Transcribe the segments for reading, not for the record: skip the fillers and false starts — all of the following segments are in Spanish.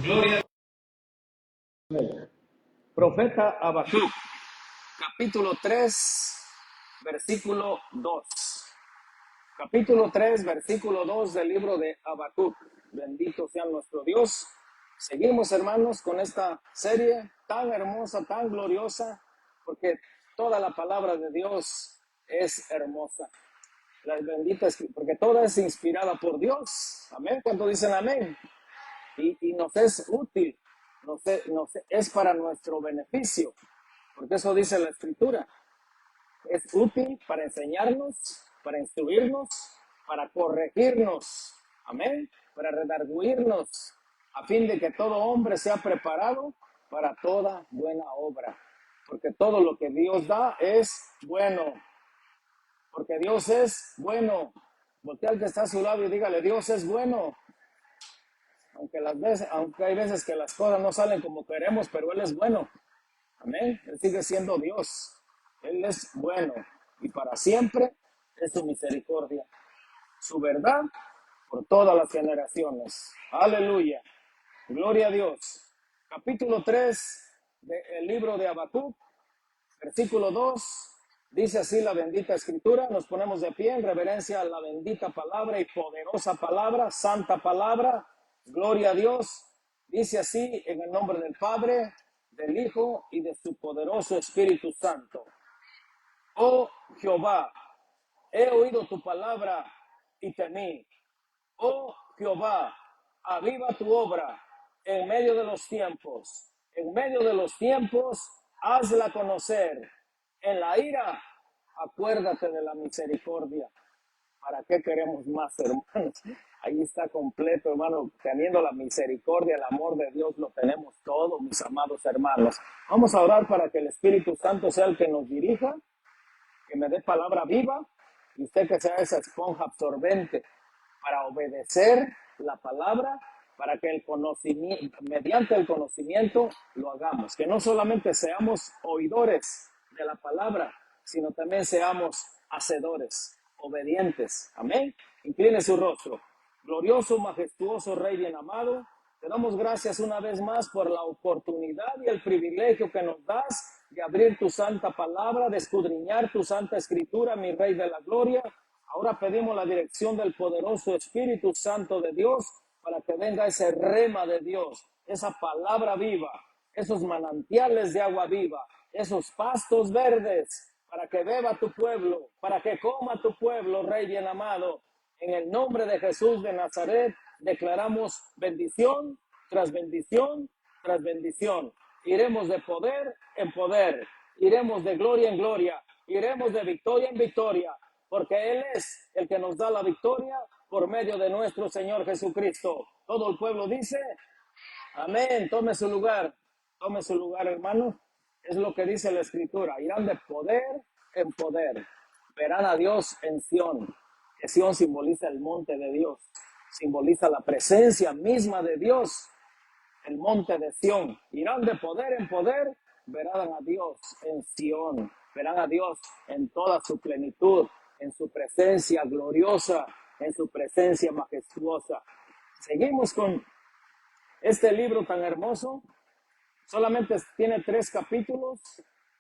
Gloria. Profeta Habacuc, capítulo 3, versículo 2. Capítulo 3, versículo 2 del libro de Habacuc. Bendito sea nuestro Dios. Seguimos, hermanos, con esta serie tan hermosa, tan gloriosa, porque toda la palabra de Dios es hermosa. Las benditas, porque toda es inspirada por Dios. Amén. ¿Cuántos dicen amén? Y nos es útil, es para nuestro beneficio, porque eso dice la Escritura. Es útil para enseñarnos, para instruirnos, para corregirnos, amén, para redarguirnos, a fin de que todo hombre sea preparado para toda buena obra, porque todo lo que Dios da es bueno, porque Dios es bueno. Voltea al que está a su lado y dígale: Dios es bueno. Aunque hay veces que las cosas no salen como queremos, pero Él es bueno. Amén. Él sigue siendo Dios. Él es bueno. Y para siempre es su misericordia. Su verdad por todas las generaciones. Aleluya. Gloria a Dios. Capítulo 3 del libro de Habacuc, versículo 2. Dice así la bendita escritura. Nos ponemos de pie en reverencia a la bendita palabra y poderosa palabra, santa palabra. Gloria a Dios. Dice así en el nombre del Padre, del Hijo y de su poderoso Espíritu Santo. Oh Jehová, he oído tu palabra y temí. Oh Jehová, aviva tu obra en medio de los tiempos. En medio de los tiempos, hazla conocer. En la ira, acuérdate de la misericordia. ¿Para qué queremos más, hermanos? Ahí está completo, hermano. Teniendo la misericordia, el amor de Dios, lo tenemos todo, mis amados hermanos. Vamos a orar para que el Espíritu Santo sea el que nos dirija, que me dé palabra viva, y usted que sea esa esponja absorbente para obedecer la palabra, para que el conocimiento, mediante el conocimiento, lo hagamos. Que no solamente seamos oidores de la palabra, sino también seamos hacedores, obedientes. Amén. Incline su rostro. Glorioso, majestuoso Rey bien amado, te damos gracias una vez más por la oportunidad y el privilegio que nos das de abrir tu santa palabra, de escudriñar tu santa escritura, mi Rey de la gloria. Ahora pedimos la dirección del poderoso Espíritu Santo de Dios para que venga ese rema de Dios, esa palabra viva, esos manantiales de agua viva, esos pastos verdes, para que beba tu pueblo, para que coma tu pueblo, Rey bien amado. En el nombre de Jesús de Nazaret, declaramos bendición tras bendición tras bendición. Iremos de poder en poder, iremos de gloria en gloria, iremos de victoria en victoria, porque Él es el que nos da la victoria por medio de nuestro Señor Jesucristo. Todo el pueblo dice, amén. Tome su lugar, hermano. Es lo que dice la Escritura. Irán de poder en poder. Verán a Dios en Sión, que Sión simboliza el monte de Dios, simboliza la presencia misma de Dios, el monte de Sión. Irán de poder en poder, verán a Dios en Sión, verán a Dios en toda su plenitud, en su presencia gloriosa, en su presencia majestuosa. Seguimos con este libro tan hermoso. Solamente tiene 3 capítulos.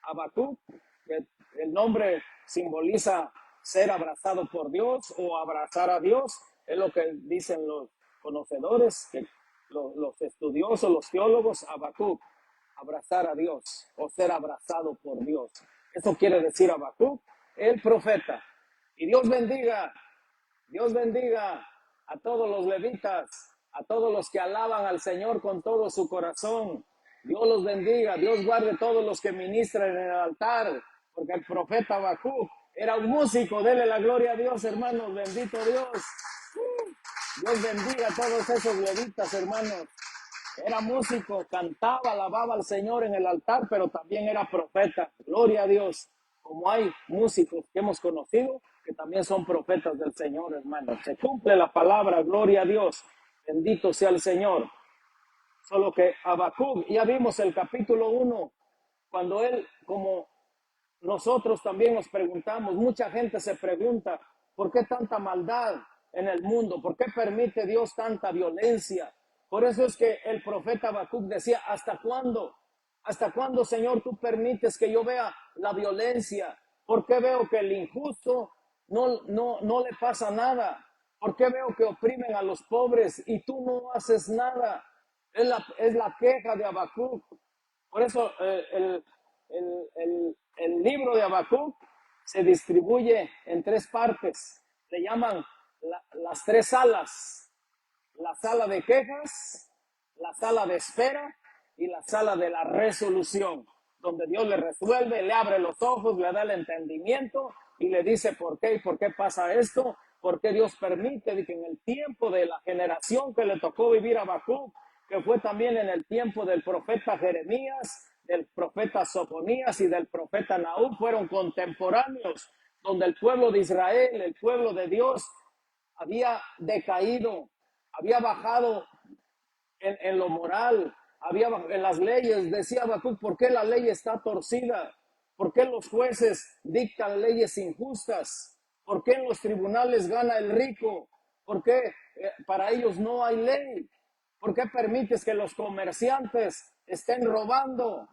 Habacuc, que el nombre simboliza ser abrazado por Dios o abrazar a Dios. Es lo que dicen los conocedores, que los estudiosos, los teólogos. Habacuc, abrazar a Dios o ser abrazado por Dios. Eso quiere decir Habacuc, el profeta. Y Dios bendiga a todos los levitas, a todos los que alaban al Señor con todo su corazón. Dios los bendiga, Dios guarde a todos los que ministran en el altar, porque el profeta Habacuc era un músico. Dele la gloria a Dios, hermanos, bendito Dios. Dios bendiga a todos esos levitas, hermanos. Era músico, cantaba, alababa al Señor en el altar, pero también era profeta. Gloria a Dios. Como hay músicos que hemos conocido, que también son profetas del Señor, hermanos. Se cumple la palabra, gloria a Dios. Bendito sea el Señor. Solo que Habacuc, ya vimos el capítulo 1, cuando él, como nosotros también nos preguntamos, mucha gente se pregunta, ¿por qué tanta maldad en el mundo? ¿Por qué permite Dios tanta violencia? Por eso es que el profeta Habacuc decía, ¿hasta cuándo? ¿Hasta cuándo, Señor, tú permites que yo vea la violencia? ¿Por qué veo que el injusto no le pasa nada? ¿Por qué veo que oprimen a los pobres y tú no haces nada? Es la queja de Habacuc. Por eso el libro de Habacuc se distribuye en tres partes. Le llaman las tres salas. La sala de quejas, la sala de espera y la sala de la resolución, donde Dios le resuelve, le abre los ojos, le da el entendimiento y le dice por qué y por qué pasa esto, por qué Dios permite que en el tiempo de la generación que le tocó vivir a Habacuc, que fue también en el tiempo del profeta Jeremías, del profeta Sofonías y del profeta Nahum, fueron contemporáneos, donde el pueblo de Israel, el pueblo de Dios, había decaído, había bajado en lo moral, había en las leyes. Decía Habacuc, ¿por qué la ley está torcida? ¿Por qué los jueces dictan leyes injustas? ¿Por qué en los tribunales gana el rico? ¿Por qué para ellos no hay ley? ¿Por qué permites que los comerciantes estén robando?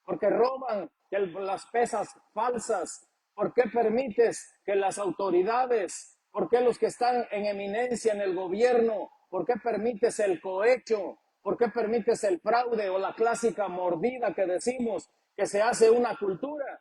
Porque roban las pesas falsas. ¿Por qué permites que las autoridades, por qué los que están en eminencia en el gobierno, por qué permites el cohecho, por qué permites el fraude o la clásica mordida que decimos que se hace una cultura?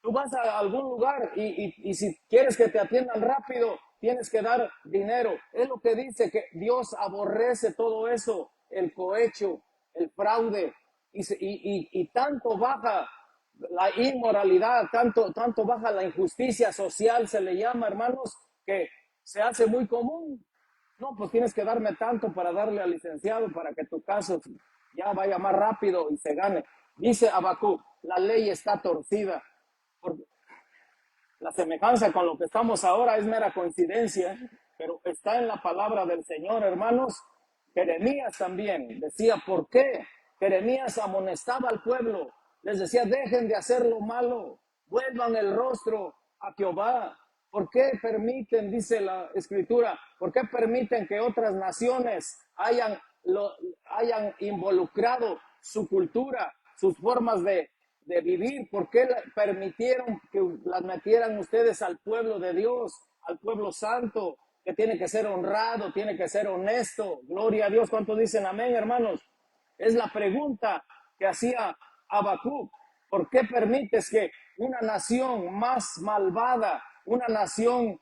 Tú vas a algún lugar y si quieres que te atiendan rápido, tienes que dar dinero. Es lo que dice, que Dios aborrece todo eso, el cohecho, el fraude, y tanto baja la inmoralidad, tanto baja la injusticia social, se le llama, hermanos, que se hace muy común. No, pues tienes que darme tanto para darle al licenciado para que tu caso ya vaya más rápido y se gane. Dice Habacuc, la ley está torcida. Porque la semejanza con lo que estamos ahora es mera coincidencia, pero está en la palabra del Señor, hermanos. Jeremías también decía, ¿por qué? Jeremías amonestaba al pueblo, les decía, dejen de hacer lo malo, vuelvan el rostro a Jehová. ¿Por qué permiten, dice la Escritura, por qué permiten que otras naciones hayan involucrado su cultura, sus formas de vivir? ¿Por qué permitieron que las metieran ustedes al pueblo de Dios, al pueblo santo, que tiene que ser honrado, tiene que ser honesto? Gloria a Dios. ¿Cuántos dicen amén, hermanos? Es la pregunta que hacía Habacuc. ¿Por qué permites que una nación más malvada, una nación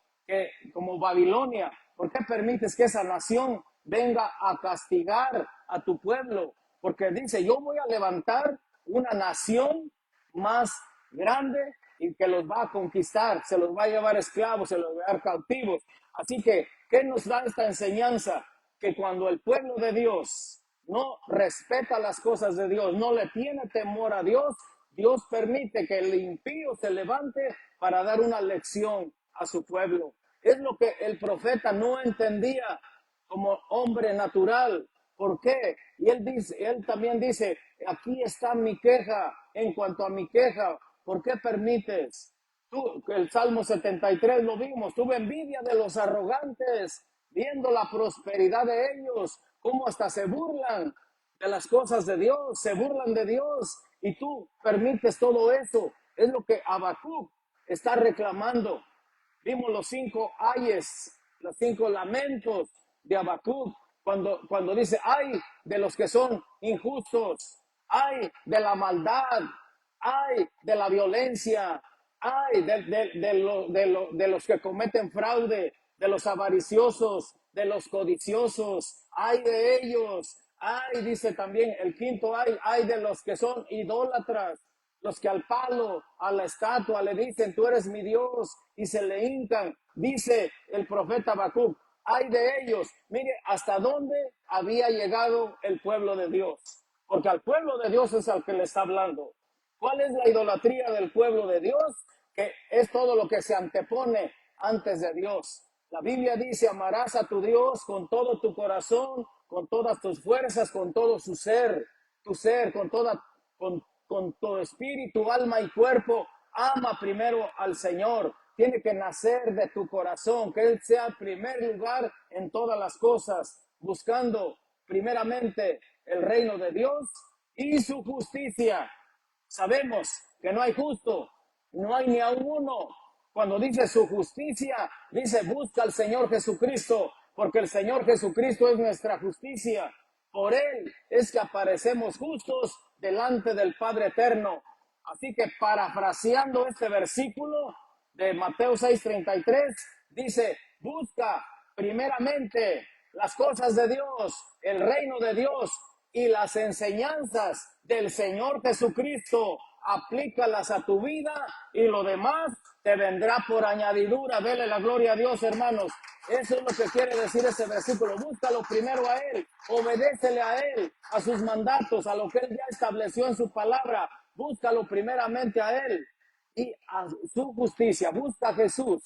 como Babilonia, por qué permites que esa nación venga a castigar a tu pueblo? Porque dice, yo voy a levantar una nación más grande y que los va a conquistar, se los va a llevar esclavos, se los va a llevar cautivos. Así que, ¿qué nos da esta enseñanza? Que cuando el pueblo de Dios no respeta las cosas de Dios, no le tiene temor a Dios, Dios permite que el impío se levante para dar una lección a su pueblo. Es lo que el profeta no entendía como hombre natural. ¿Por qué? Y él también dice, aquí está mi queja. En cuanto a mi queja, ¿por qué permites? Tú, el Salmo 73 lo vimos, tuve envidia de los arrogantes, viendo la prosperidad de ellos, cómo hasta se burlan de las cosas de Dios, se burlan de Dios, y tú permites todo eso. Es lo que Habacuc está reclamando. Vimos los 5 ayes, los 5 lamentos de Habacuc, cuando dice, ay de los que son injustos, ay de la maldad, ay de la violencia, ay de los que cometen fraude, de los avariciosos, de los codiciosos, ay de ellos. Ay, dice también el quinto ay de los que son idólatras, los que al palo, a la estatua le dicen, tú eres mi Dios, y se le hincan. Dice el profeta Habacuc, ay de ellos. Mire hasta dónde había llegado el pueblo de Dios, porque al pueblo de Dios es al que le está hablando. ¿Cuál es la idolatría del pueblo de Dios? Que es todo lo que se antepone antes de Dios. La Biblia dice, amarás a tu Dios con todo tu corazón, con todas tus fuerzas, con todo tu ser, con tu espíritu, alma y cuerpo. Ama primero al Señor. Tiene que nacer de tu corazón, que Él sea el primer lugar en todas las cosas, buscando primeramente el reino de Dios y su justicia. Sabemos que no hay justo, no hay ni a uno. Cuando dice su justicia, dice busca al Señor Jesucristo, porque el Señor Jesucristo es nuestra justicia. Por Él es que aparecemos justos delante del Padre Eterno. Así que parafraseando este versículo de Mateo 6:33, dice, busca primeramente las cosas de Dios, el reino de Dios y las enseñanzas del Señor Jesucristo. Aplícalas a tu vida y lo demás te vendrá por añadidura. Dele la gloria a Dios, hermanos. Eso es lo que quiere decir ese versículo. Búscalo primero a Él, obedécele a Él, a sus mandatos, a lo que Él ya estableció en su palabra. Búscalo primeramente a Él y a su justicia. Busca a Jesús,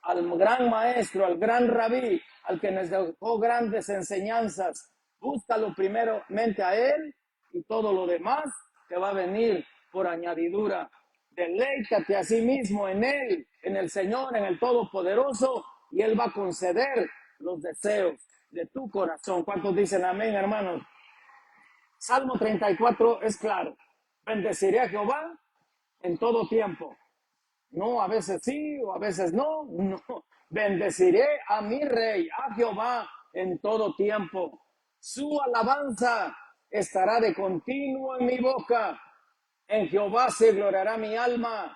al gran maestro, al gran rabí, al que nos dejó grandes enseñanzas. Búscalo primeramente a Él y todo lo demás te va a venir por añadidura. Deleítate a sí mismo en Él, en el Señor, en el Todopoderoso, y Él va a conceder los deseos de tu corazón. ¿Cuántos dicen amén, hermanos? Salmo 34 es claro. Bendeciré a Jehová en todo tiempo. No, a veces sí o a veces no. No. Bendeciré a mi Rey, a Jehová en todo tiempo. Su alabanza estará de continuo en mi boca. En Jehová se gloriará mi alma.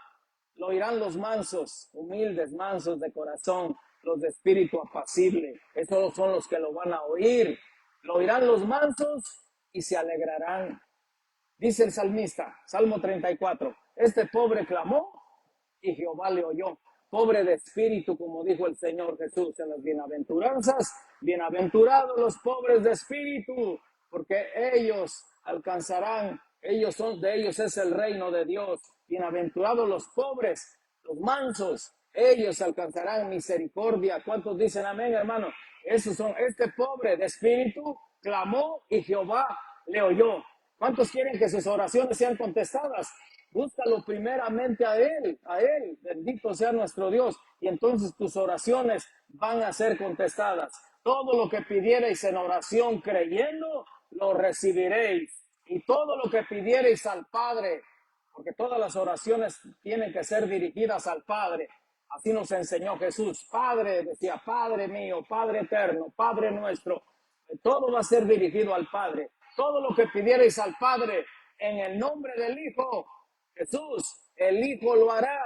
Lo oirán los mansos, humildes, mansos de corazón, los de espíritu apacible. Estos son los que lo van a oír. Lo oirán los mansos y se alegrarán. Dice el salmista, Salmo 34, este pobre clamó y Jehová le oyó. Pobre de espíritu, como dijo el Señor Jesús en las bienaventuranzas, bienaventurados los pobres de espíritu, porque ellos alcanzarán, de ellos es el reino de Dios. Bienaventurados los pobres, los mansos, ellos alcanzarán misericordia. ¿Cuántos dicen amén, hermano? Esos son, este pobre de espíritu clamó y Jehová le oyó. ¿Cuántos quieren que sus oraciones sean contestadas? Búscalo primeramente a Él, bendito sea nuestro Dios, y entonces tus oraciones van a ser contestadas. Todo lo que pidierais en oración creyendo, lo recibiréis. Y todo lo que pidierais al Padre, porque todas las oraciones tienen que ser dirigidas al Padre. Así nos enseñó Jesús. Padre, decía, Padre mío, Padre eterno, Padre nuestro. Todo va a ser dirigido al Padre. Todo lo que pidierais al Padre en el nombre del Hijo, Jesús, el Hijo lo hará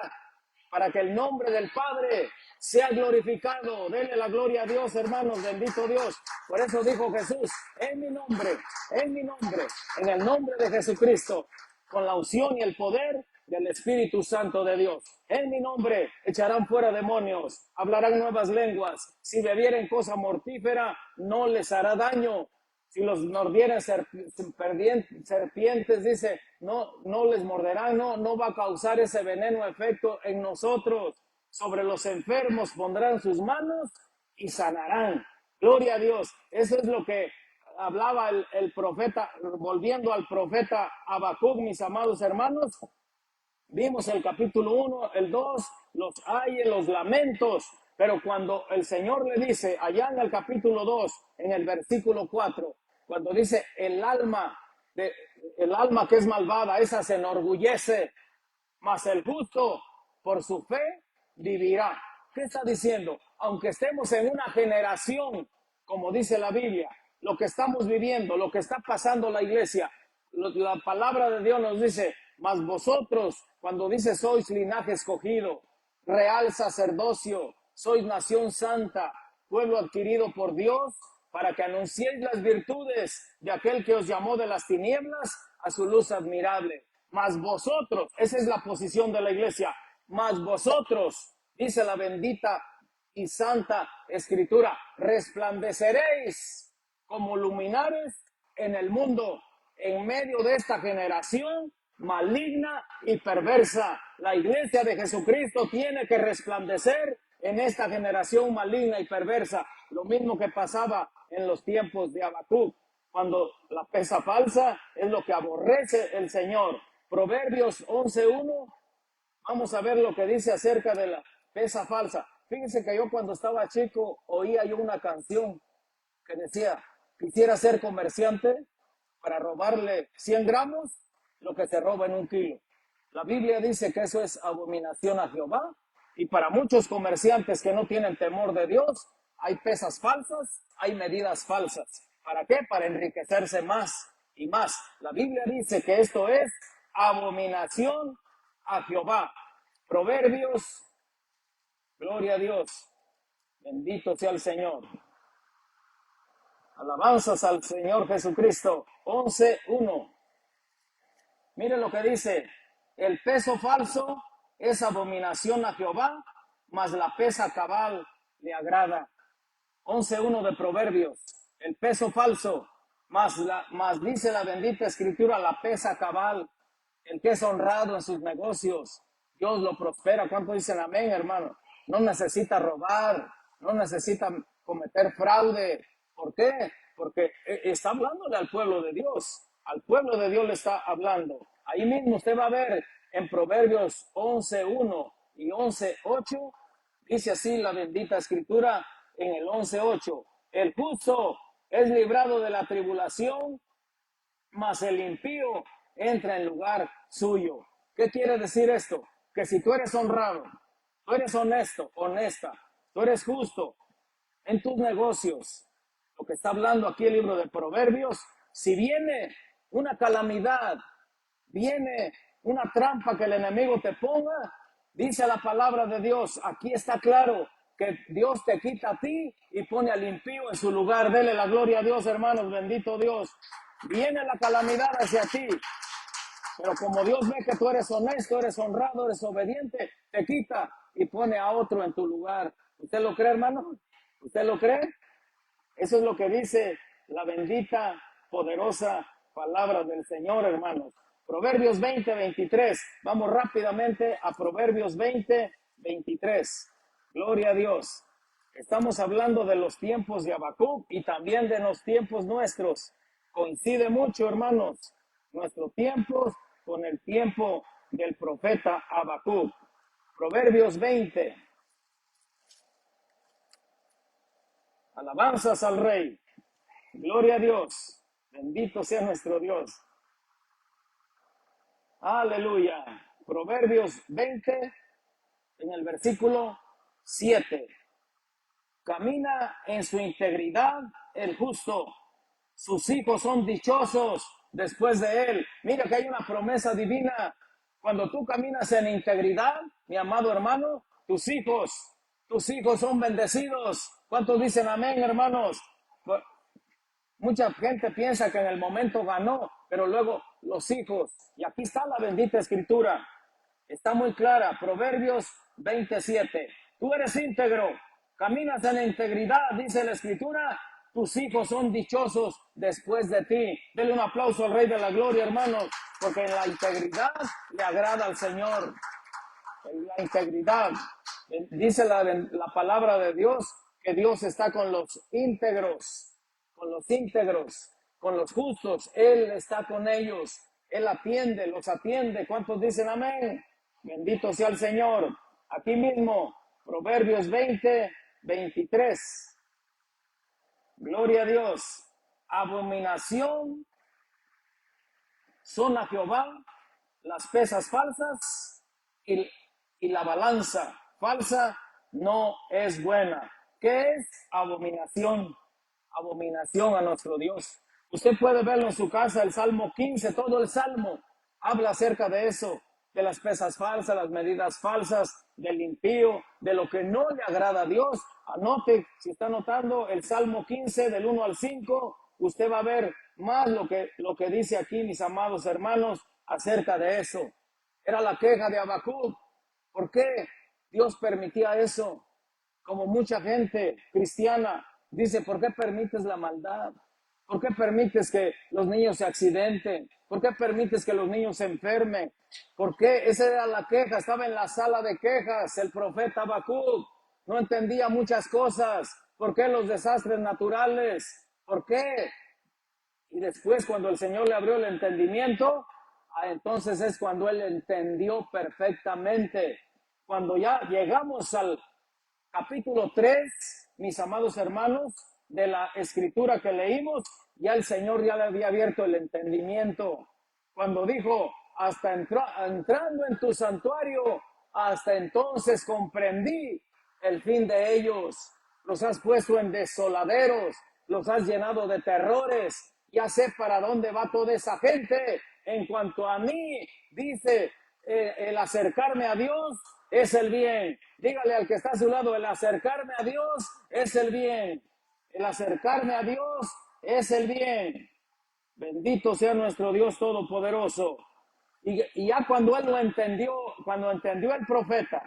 para que el nombre del Padre sea glorificado. Denle la gloria a Dios, hermanos, bendito Dios. Por eso dijo Jesús, en mi nombre, en el nombre de Jesucristo, con la unción y el poder del Espíritu Santo de Dios. En mi nombre echarán fuera demonios, hablarán nuevas lenguas. Si bebieren cosa mortífera, no les hará daño. Si los mordieren serpientes, dice, no les morderán, no va a causar ese veneno efecto en nosotros. Sobre los enfermos pondrán sus manos y sanarán. Gloria a Dios. Eso es lo que hablaba el profeta, volviendo al profeta Habacuc, mis amados hermanos. Vimos el capítulo 1, el 2, los ayes, los lamentos. Pero cuando el Señor le dice, allá en el capítulo 2, en el versículo 4, cuando dice el alma que es malvada, esa se enorgullece, mas el justo por su fe vivirá. ¿Qué está diciendo? Aunque estemos en una generación, como dice la Biblia, lo que estamos viviendo, lo que está pasando la iglesia, la palabra de Dios nos dice, mas vosotros, cuando dice sois linaje escogido, real sacerdocio, sois nación santa, pueblo adquirido por Dios, para que anunciéis las virtudes de aquel que os llamó de las tinieblas a su luz admirable. Mas vosotros, esa es la posición de la iglesia, mas vosotros, dice la bendita y santa escritura, resplandeceréis como luminares en el mundo, en medio de esta generación maligna y perversa. La iglesia de Jesucristo tiene que resplandecer en esta generación maligna y perversa. Lo mismo que pasaba en los tiempos de Habacuc, cuando la pesa falsa es lo que aborrece el Señor. Proverbios 11:1, vamos a ver lo que dice acerca de la pesa falsa. Fíjense que yo cuando estaba chico oía yo una canción que decía, quisiera ser comerciante para robarle 100 gramos lo que se roba en 1 kilo. La Biblia dice que eso es abominación a Jehová, y para muchos comerciantes que no tienen temor de Dios, hay pesas falsas, hay medidas falsas. ¿Para qué? Para enriquecerse más y más. La Biblia dice que esto es abominación a Jehová. Proverbios, gloria a Dios, bendito sea el Señor. Alabanzas al Señor Jesucristo. 11:1. Miren lo que dice: el peso falso es abominación a Jehová, mas la pesa cabal le agrada. 11:1 de Proverbios. El peso falso, más dice la bendita Escritura, la pesa cabal. El que es honrado en sus negocios, Dios lo prospera. ¿Cuánto dicen amén, hermano? No necesita robar, no necesita cometer fraude. ¿Por qué? Porque está hablándole al pueblo de Dios. Al pueblo de Dios le está hablando. Ahí mismo usted va a ver en Proverbios 11:1 y 11:8, dice así la bendita Escritura en el 11:8. El justo es librado de la tribulación, mas el impío entra en lugar suyo. ¿Qué quiere decir esto? Que si tú eres honrado, tú eres honesto, honesta, tú eres justo en tus negocios, lo que está hablando aquí el libro de Proverbios, si viene una calamidad, viene una trampa que el enemigo te ponga, dice la palabra de Dios, aquí está claro que Dios te quita a ti y pone al impío en su lugar. Dele la gloria a Dios, hermanos, bendito Dios. Viene la calamidad hacia ti, pero como Dios ve que tú eres honesto, eres honrado, eres obediente, te quita y pone a otro en tu lugar. ¿Usted lo cree, hermano? ¿Usted lo cree? Eso es lo que dice la bendita, poderosa palabra del Señor, hermanos. Proverbios 20:23. Vamos rápidamente a Proverbios 20:23. Gloria a Dios. Estamos hablando de los tiempos de Habacuc y también de los tiempos nuestros. Coincide mucho, hermanos, nuestro tiempo con el tiempo del profeta Habacuc. Proverbios 20. Alabanzas al Rey. Gloria a Dios. Bendito sea nuestro Dios. Aleluya. Proverbios 20, en el versículo 7. Camina en su integridad el justo. Sus hijos son dichosos después de él. Mira que hay una promesa divina. Cuando tú caminas en integridad, mi amado hermano, tus hijos son bendecidos. ¿Cuántos dicen amén, hermanos? Mucha gente piensa que en el momento ganó, pero luego los hijos. Y aquí está la bendita Escritura. Está muy clara. Proverbios 27. Tú eres íntegro, caminas en integridad, dice la Escritura. Tus hijos son dichosos después de ti. Denle un aplauso al Rey de la Gloria, hermanos, porque en la integridad le agrada al Señor. En la integridad. Dice la palabra de Dios que Dios está con los íntegros, con los justos. Él está con ellos. Él atiende, los atiende. ¿Cuántos dicen amén? Bendito sea el Señor. Aquí mismo, Proverbios 20:23. Gloria a Dios. Abominación son a Jehová las pesas falsas y la balanza falsa no es buena. ¿Qué es abominación? Abominación a nuestro Dios. Usted puede verlo en su casa, el Salmo 15, todo el Salmo habla acerca de eso, de las pesas falsas, las medidas falsas, del impío, de lo que no le agrada a Dios. Anote, si está anotando el Salmo 15 del 1 al 5, usted va a ver más lo que dice aquí, mis amados hermanos, acerca de eso. Era la queja de Habacuc. ¿Por qué Dios permitía eso? Como mucha gente cristiana dice, ¿por qué permites la maldad? ¿Por qué permites que los niños se accidenten? ¿Por qué permites que los niños se enfermen? ¿Por qué? Esa era la queja, estaba en la sala de quejas el profeta Habacuc. No entendía muchas cosas. ¿Por qué los desastres naturales? ¿Por qué? Y después cuando el Señor le abrió el entendimiento, entonces es cuando él entendió perfectamente. Cuando ya llegamos al capítulo 3, mis amados hermanos, de la escritura que leímos, ya el Señor ya le había abierto el entendimiento. Cuando dijo, hasta entrando en tu santuario, hasta entonces comprendí el fin de ellos. Los has puesto en desoladeros, los has llenado de terrores. Ya sé para dónde va toda esa gente. En cuanto a mí, dice, el acercarme a Dios es el bien. Dígale al que está a su lado, el acercarme a Dios es el bien. El acercarme a Dios es el bien. Bendito sea nuestro Dios Todopoderoso. Y ya cuando él lo entendió, cuando entendió el profeta,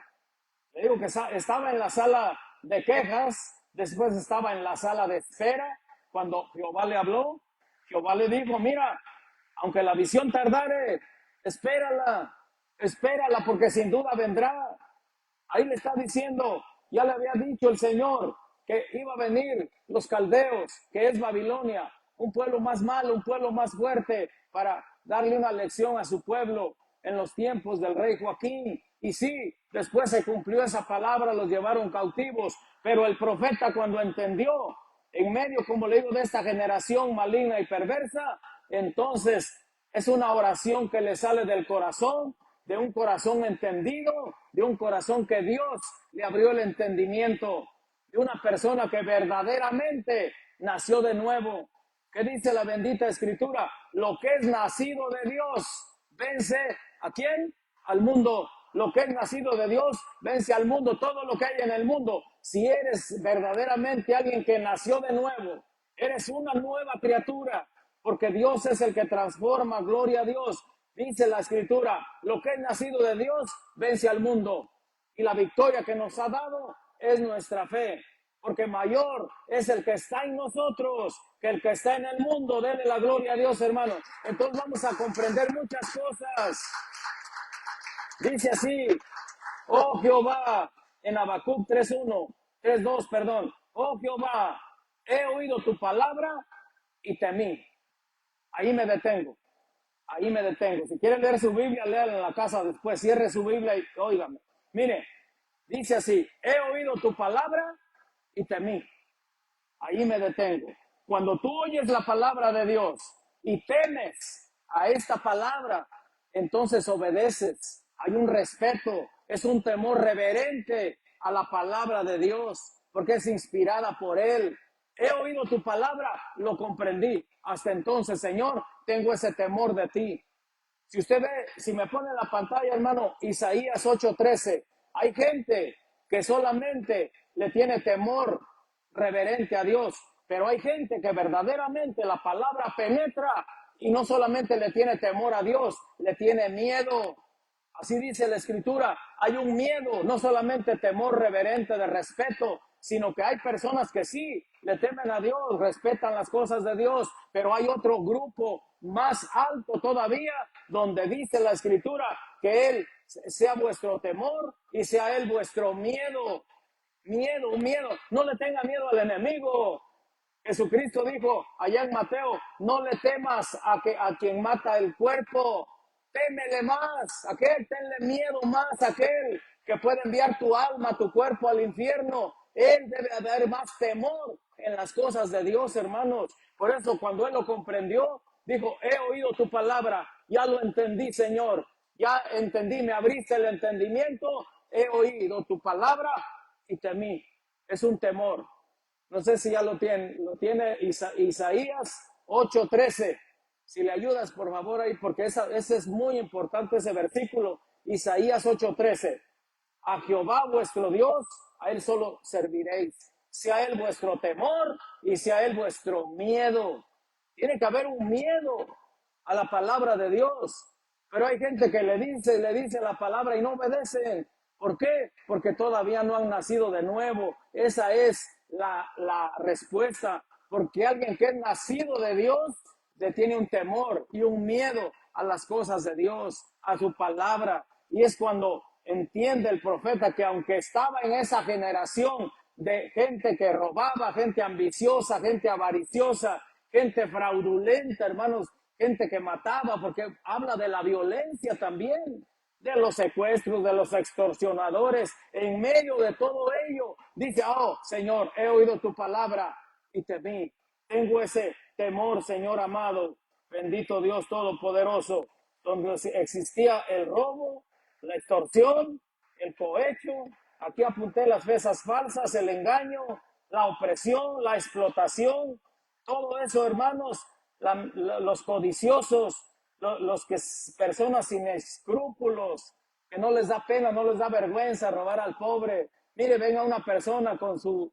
le digo que estaba en la sala de quejas, después estaba en la sala de espera. Cuando Jehová le habló, Jehová le dijo, mira, aunque la visión tardare, espérala, espérala, porque sin duda vendrá. Ahí le está diciendo, ya le había dicho el Señor que iba a venir los caldeos, que es Babilonia, un pueblo más malo, un pueblo más fuerte, para darle una lección a su pueblo en los tiempos del rey Joaquín. Y sí, después se cumplió esa palabra, los llevaron cautivos, pero el profeta cuando entendió, en medio, como le digo, de esta generación maligna y perversa, entonces es una oración que le sale del corazón, de un corazón entendido, de un corazón que Dios le abrió el entendimiento, de una persona que verdaderamente nació de nuevo. ¿Qué dice la bendita escritura? Lo que es nacido de Dios vence ¿a quién? Al mundo. Lo que es nacido de Dios vence al mundo, todo lo que hay en el mundo. Si eres verdaderamente alguien que nació de nuevo, eres una nueva criatura, porque Dios es el que transforma, gloria a Dios. Dice la escritura, lo que es nacido de Dios vence al mundo. Y la victoria que nos ha dado es nuestra fe, porque mayor es el que está en nosotros que el que está en el mundo. Denle la gloria a Dios, hermano. Entonces vamos a comprender muchas cosas. Dice así, oh Jehová, en Habacuc 3:2, perdón. Oh Jehová, he oído tu palabra y temí. Ahí me detengo. Ahí me detengo. Si quiere leer su Biblia, léala en la casa después. Cierre su Biblia y óigame. Mire, dice así, he oído tu palabra y temí. Ahí me detengo. Cuando tú oyes la palabra de Dios y temes a esta palabra, entonces obedeces. Hay un respeto, es un temor reverente a la palabra de Dios, porque es inspirada por Él. He oído tu palabra, lo comprendí. Hasta entonces, Señor, tengo ese temor de ti. Si usted ve, si me pone en la pantalla, hermano, Isaías 8:13, hay gente que solamente le tiene temor reverente a Dios, pero hay gente que verdaderamente la palabra penetra y no solamente le tiene temor a Dios, le tiene miedo. Así dice la escritura, hay un miedo, no solamente temor reverente de respeto, sino que hay personas que sí le temen a Dios, respetan las cosas de Dios, pero hay otro grupo más alto todavía, donde dice la escritura que Él sea vuestro temor y sea Él vuestro miedo. Miedo. No le tenga miedo al enemigo. Jesucristo dijo allá en Mateo, no le temas a quien mata el cuerpo, témele más, tenle miedo más a aquel que puede enviar tu alma, tu cuerpo al infierno. Él debe haber más temor en las cosas de Dios, hermanos. Por eso cuando él lo comprendió, dijo, he oído tu palabra, ya lo entendí, Señor, ya entendí, me abriste el entendimiento, he oído tu palabra y temí. Es un temor. No sé si ya lo tiene Isaías 8:13. Si le ayudas, por favor, ahí, porque ese es muy importante, ese versículo. Isaías 8:13. A Jehová vuestro Dios, a Él solo serviréis. Sea Él vuestro temor y sea Él vuestro miedo. Tiene que haber un miedo a la palabra de Dios. Pero hay gente que le dice la palabra y no obedecen. ¿Por qué? Porque todavía no han nacido de nuevo. Esa es la respuesta. Porque alguien que es nacido de Dios le tiene un temor y un miedo a las cosas de Dios, a su palabra. Y es cuando entiende el profeta que aunque estaba en esa generación de gente que robaba, gente ambiciosa, gente avariciosa, gente fraudulenta, hermanos, gente que mataba, porque habla de la violencia también, de los secuestros, de los extorsionadores. En medio de todo ello, dice, oh Señor, he oído tu palabra y temí. Tengo ese temor, Señor amado, bendito Dios Todopoderoso, donde existía el robo, la extorsión, el cohecho. Aquí apunté las pesas falsas, el engaño, la opresión, la explotación, todo eso, hermanos, los codiciosos, los que personas sin escrúpulos, que no les da pena, no les da vergüenza robar al pobre. Mire, venga una persona con su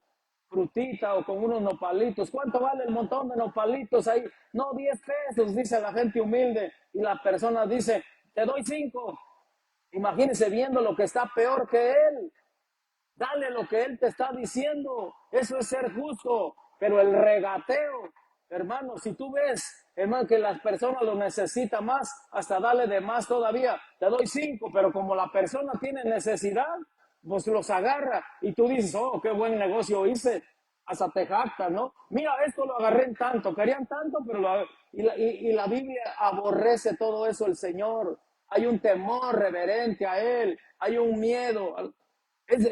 frutita o con unos nopalitos. ¿Cuánto vale el montón de nopalitos ahí? No, 10 pesos, dice la gente humilde. Y la persona dice, te doy 5. Imagínese viendo lo que está peor que él. Dale lo que él te está diciendo. Eso es ser justo. Pero el regateo, hermano, si tú ves, hermano, que las personas lo necesitan más, hasta dale de más todavía. Te doy 5, pero como la persona tiene necesidad, pues los agarra. Y tú dices, oh, qué buen negocio hice. Hasta te jactas, ¿no? Mira, esto lo agarré en tanto, querían tanto, pero y la Biblia aborrece todo eso, el Señor. Hay un temor reverente a Él, hay un miedo.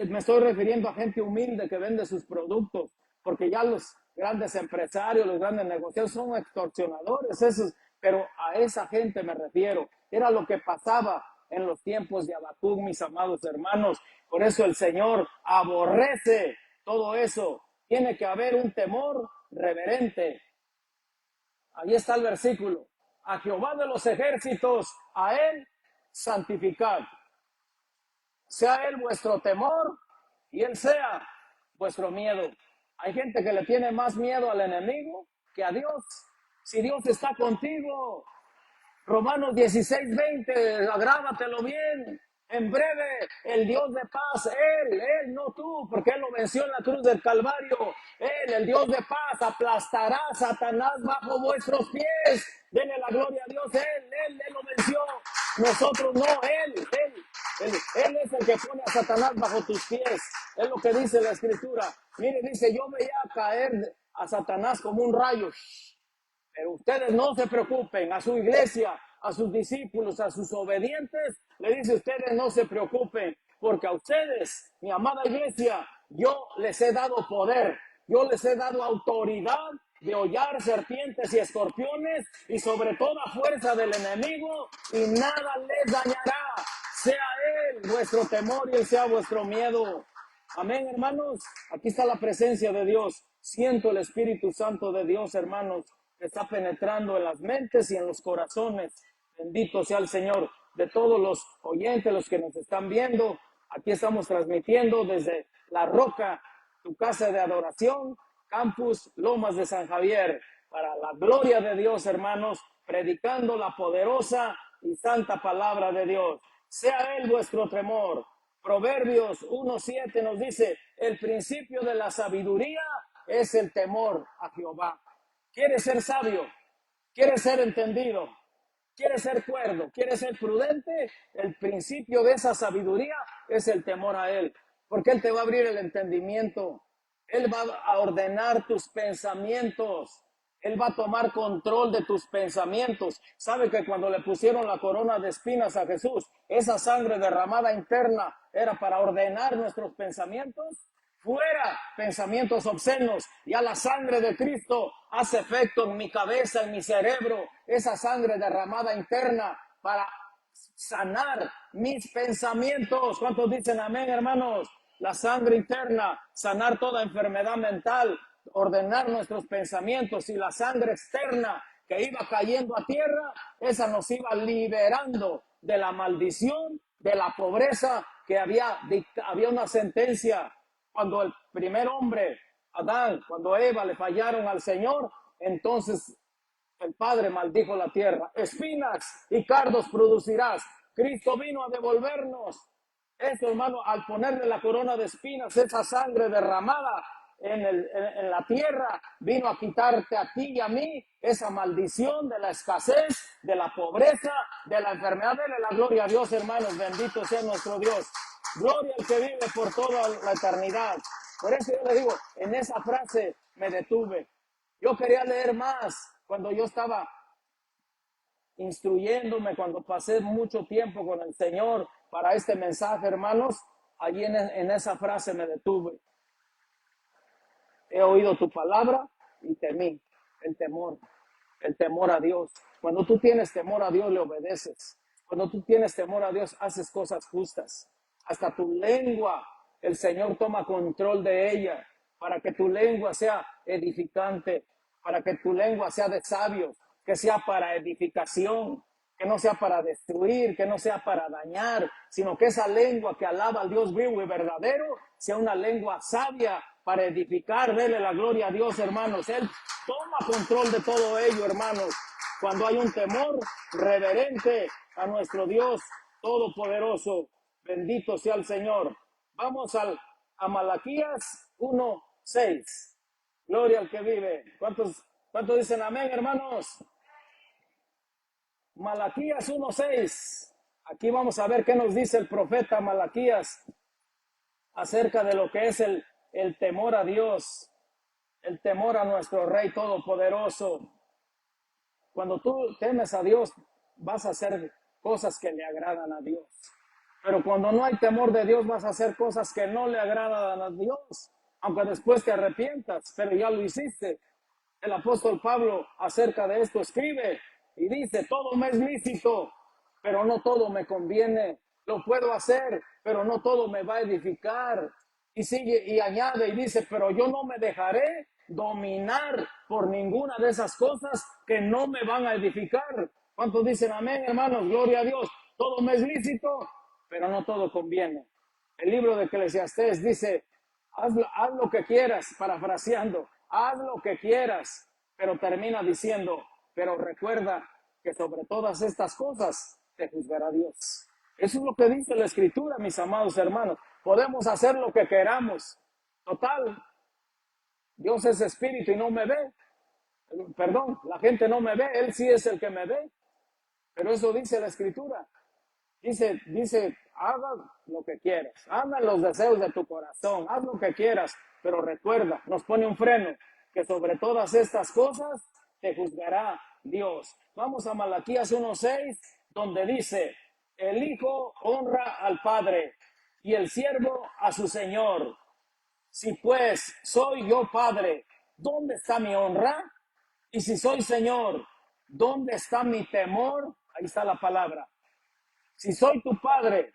Me estoy refiriendo a gente humilde que vende sus productos, porque ya los grandes empresarios, los grandes negocios son extorsionadores, esos, pero a esa gente me refiero. Era lo que pasaba en los tiempos de Habacuc, mis amados hermanos. Por eso el Señor aborrece todo eso. Tiene que haber un temor reverente. Ahí está el versículo. A Jehová de los ejércitos, a Él santificad. Sea Él vuestro temor y Él sea vuestro miedo. Hay gente que le tiene más miedo al enemigo que a Dios. Si Dios está contigo, Romanos 16:20, agrábatelo bien. En breve, el Dios de paz, Él, no tú, porque Él lo venció en la cruz del Calvario. Él, el Dios de paz, aplastará a Satanás bajo vuestros pies. Denle la gloria a Dios, Él lo venció. Nosotros no, Él es el que pone a Satanás bajo tus pies. Es lo que dice la Escritura. Mire, dice, yo veía caer a Satanás como un rayo. Pero ustedes no se preocupen, a su iglesia, a sus discípulos, a sus obedientes, le dice, ustedes no se preocupen, porque a ustedes, mi amada iglesia, yo les he dado poder, yo les he dado autoridad de hollar serpientes y escorpiones y sobre toda fuerza del enemigo, y nada les dañará. Sea Él vuestro temor y Él sea vuestro miedo. Amén, hermanos. Aquí está la presencia de Dios. Siento el Espíritu Santo de Dios, hermanos, que está penetrando en las mentes y en los corazones. Bendito sea el Señor. De todos los oyentes, los que nos están viendo, aquí estamos transmitiendo desde La Roca, tu casa de adoración, Campus Lomas de San Javier, para la gloria de Dios, hermanos, predicando la poderosa y santa palabra de Dios. Sea Él vuestro temor. Proverbios 1:7 nos dice, el principio de la sabiduría es el temor a Jehová. ¿Quieres ser sabio? ¿Quieres ser entendido? ¿Quieres ser cuerdo? ¿Quieres ser prudente? El principio de esa sabiduría es el temor a Él, porque Él te va a abrir el entendimiento. Él va a ordenar tus pensamientos. Él va a tomar control de tus pensamientos. ¿Sabe que cuando le pusieron la corona de espinas a Jesús, esa sangre derramada interna era para ordenar nuestros pensamientos? Fuera pensamientos obscenos. Ya la sangre de Cristo hace efecto en mi cabeza, en mi cerebro. Esa sangre derramada interna para sanar mis pensamientos. ¿Cuántos dicen amén, hermanos? La sangre interna, sanar toda enfermedad mental, ordenar nuestros pensamientos, y la sangre externa que iba cayendo a tierra, esa nos iba liberando de la maldición, de la pobreza, que había una sentencia cuando el primer hombre, Adán, cuando Eva le fallaron al Señor, entonces el Padre maldijo la tierra. Espinas y cardos producirás. Cristo vino a devolvernos eso, hermano, al ponerle la corona de espinas, esa sangre derramada en la tierra, vino a quitarte a ti y a mí esa maldición de la escasez, de la pobreza, de la enfermedad. Dele la gloria a Dios, hermanos, bendito sea nuestro Dios. Gloria al que vive por toda la eternidad. Por eso yo le digo, en esa frase me detuve. Yo quería leer más cuando yo estaba instruyéndome, cuando pasé mucho tiempo con el Señor para este mensaje, hermanos. Allí en esa frase me detuve. He oído tu palabra, y temí. El temor a Dios. Cuando tú tienes temor a Dios, le obedeces. Cuando tú tienes temor a Dios, haces cosas justas. Hasta tu lengua, el Señor toma control de ella para que tu lengua sea edificante, para que tu lengua sea de sabios, que sea para edificación, que no sea para destruir, que no sea para dañar, sino que esa lengua que alaba al Dios vivo y verdadero sea una lengua sabia para edificar, dele la gloria a Dios, hermanos. Él toma control de todo ello, hermanos. Cuando hay un temor reverente a nuestro Dios todopoderoso, bendito sea el Señor. Vamos a Malaquías 1:6. Gloria al que vive. ¿Cuántos dicen amén, hermanos? Malaquías 1:6. Aquí vamos a ver qué nos dice el profeta Malaquías acerca de lo que es el temor a Dios, el temor a nuestro Rey Todopoderoso. Cuando tú temes a Dios, vas a hacer cosas que le agradan a Dios. Pero cuando no hay temor de Dios, vas a hacer cosas que no le agradan a Dios, aunque después te arrepientas, pero ya lo hiciste. El apóstol Pablo acerca de esto escribe y dice, todo me es lícito, pero no todo me conviene. Lo puedo hacer, pero no todo me va a edificar. Y sigue y añade y dice, pero yo no me dejaré dominar por ninguna de esas cosas que no me van a edificar. ¿Cuántos dicen amén, hermanos? Gloria a Dios. Todo me es lícito, pero no todo conviene. El libro de Eclesiastés dice, haz lo que quieras, parafraseando, haz lo que quieras, pero termina diciendo, pero recuerda que sobre todas estas cosas te juzgará Dios. Eso es lo que dice la Escritura, mis amados hermanos. Podemos hacer lo que queramos. Total, Dios es espíritu y no me ve. Perdón, la gente no me ve, Él sí es el que me ve. Pero eso dice la Escritura. Dice, haga lo que quieras, anda en los deseos de tu corazón, haz lo que quieras, pero recuerda, nos pone un freno, que sobre todas estas cosas te juzgará Dios. Vamos a Malaquías 1:6, donde dice, el hijo honra al padre y el siervo a su señor. Si pues soy yo padre, ¿dónde está mi honra? Y si soy señor, ¿dónde está mi temor? Ahí está la palabra. Si soy tu padre,